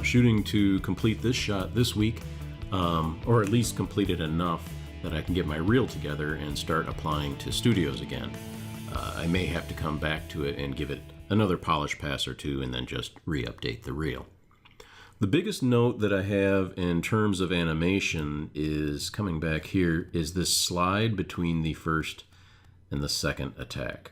shooting to complete this shot this week, or at least complete it enough that I can get my reel together and start applying to studios again. I may have to come back to it and give it another polish pass or two and then just re-update the reel. The biggest note that I have in terms of animation is coming back here is this slide between the first and the second attack.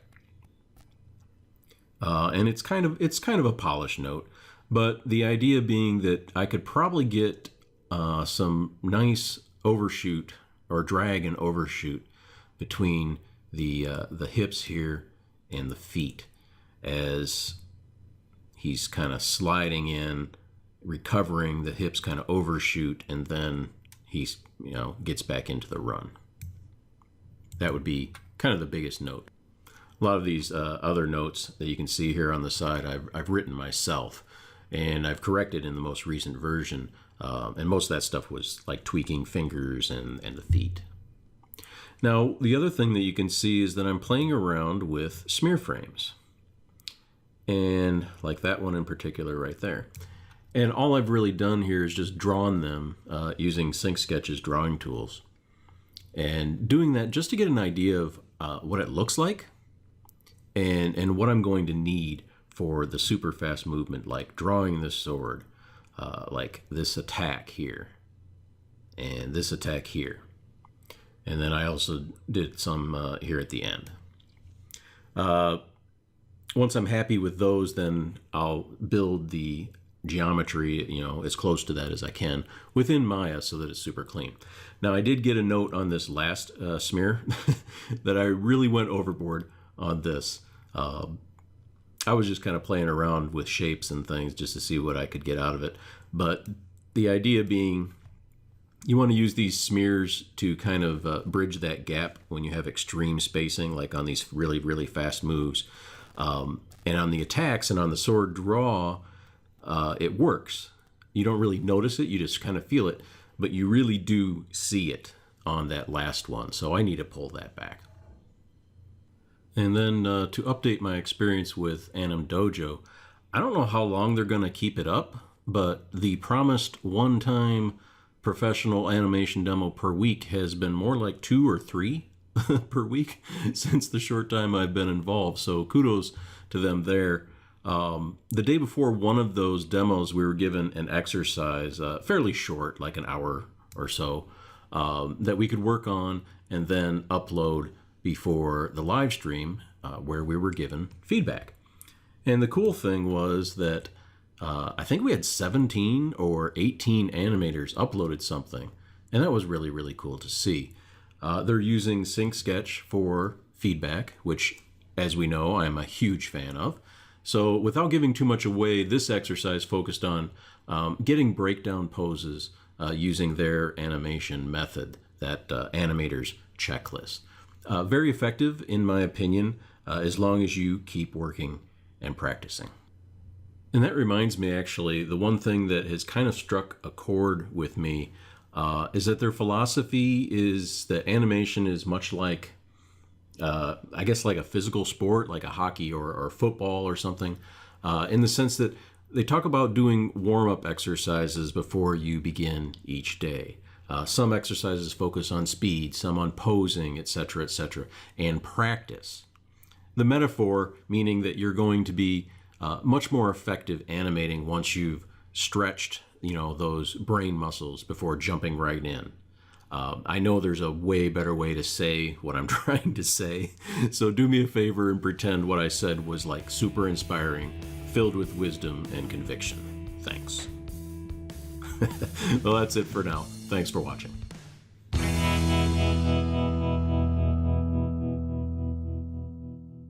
And it's kind of a polish note, but the idea being that I could probably get some nice overshoot or drag and overshoot between the hips here and the feet as he's kind of sliding in, recovering, the hips kind of overshoot, and then he's, gets back into the run. That would be kind of the biggest note. A lot of these other notes that you can see here on the side I've written myself, and I've corrected in the most recent version, and most of that stuff was like tweaking fingers and the feet. Now, the other thing that you can see is that I'm playing around with smear frames, and like that one in particular right there. And all I've really done here is just drawn them using Sync Sketch's drawing tools, and doing that just to get an idea of what it looks like and what I'm going to need for the super fast movement, like drawing this sword, like this attack here and this attack here. And then I also did some here at the end. Once I'm happy with those, then I'll build the geometry, as close to that as I can within Maya so that it's super clean. Now, I did get a note on this last smear that I really went overboard on this. I was just kind of playing around with shapes and things just to see what I could get out of it. But the idea being, you want to use these smears to kind of bridge that gap when you have extreme spacing, like on these really, really fast moves. And on the attacks and on the sword draw, it works. You don't really notice it, you just kind of feel it, but you really do see it on that last one. So I need to pull that back. And then to update my experience with AnimDojo, I don't know how long they're going to keep it up, but the promised one-time professional animation demo per week has been more like 2 or 3 per week since the short time I've been involved. So kudos to them there. The day before one of those demos, we were given an exercise, fairly short, like an hour or so, that we could work on and then upload before the live stream, where we were given feedback. And the cool thing was that I think we had 17 or 18 animators uploaded something, and that was really, really cool to see. They're using Sync Sketch for feedback, which, as we know, I'm a huge fan of. So without giving too much away, this exercise focused on getting breakdown poses using their animation method, that animator's checklist. Very effective, in my opinion, as long as you keep working and practicing. And that reminds me, actually, the one thing that has kind of struck a chord with me is that their philosophy is that animation is much like, I guess, like a physical sport, like a hockey or football or something, in the sense that they talk about doing warm-up exercises before you begin each day. Some exercises focus on speed, some on posing, etc., and practice. The metaphor meaning that you're going to be much more effective animating once you've stretched, those brain muscles before jumping right in. I know there's a way better way to say what I'm trying to say, so do me a favor and pretend what I said was like super inspiring, filled with wisdom and conviction. Thanks. Well, that's it for now. Thanks for watching.